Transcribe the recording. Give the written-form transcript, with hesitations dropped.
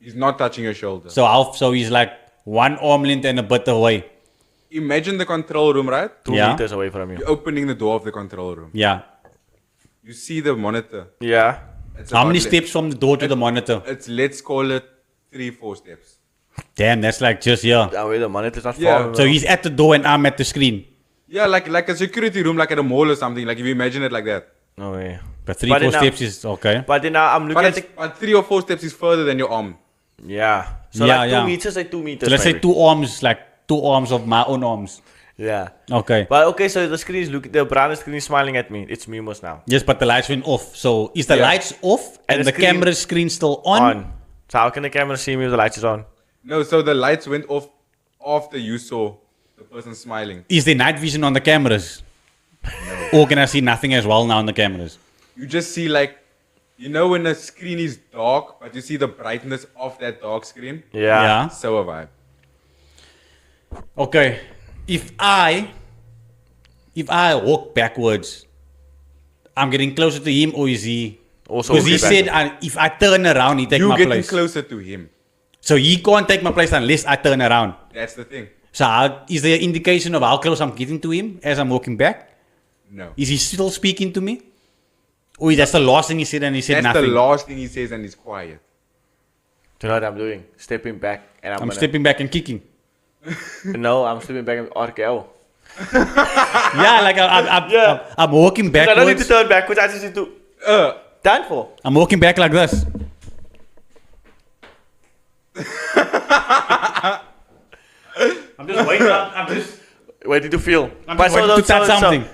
He's not touching your shoulder. So he's like 1 arm length and a bit away. Imagine the control room, right? 2 Yeah. meters away from you. You're opening the door of the control room. Yeah. You see the monitor. Yeah. It's How about many le- steps from the door to the monitor? It's, let's call it 3-4 steps. Damn, that's like just here. That way the monitor's not Yeah. far. So he's at the door and I'm at the screen. Yeah, like a security room, like at a mall or something. Like if you imagine it like that. No way. But But 3-4 then, steps is okay. But then now I'm looking But, at it's, but 3 or 4 steps is further than your arm. the... Yeah. So Yeah, like 2 yeah. meters, like 2 meters So let's say maybe. 2 arms, like 2 arms of my own arms. Yeah. Okay. But okay, so the screen is looking... The brand screen is smiling at me. It's Mimos now. Yes, but the lights went off. So is the Yeah. lights off and the the screen- camera screen still on? On. So how can the camera see me if the lights is on? No, so the lights went off after you saw the person smiling. Is there night vision on the cameras? Or can I see nothing as well now on the cameras? You just see like, you know when the screen is dark, but you see the brightness of that dark screen? Yeah. So a vibe. Okay. If I walk backwards, I'm getting closer to him or is he? Also Because he walking said if I turn around, he take You my getting place. closer to him. So he can't take my place unless I turn around. That's the thing. So is there an indication of how close I'm getting to him as I'm walking back? No. Is he still speaking to me? Or that's the last thing he said and he said That's nothing? the last thing he says and he's quiet. Do you know what I'm doing? Stepping back and I'm I'm gonna... stepping back and kicking. No, I'm stepping back and RKO. Yeah, like I'm walking I don't need to backwards. turn back, because I just need to... Done for. I'm walking back like this. I'm just waiting. I'm just Waiting to feel. I'm just waiting to touch something.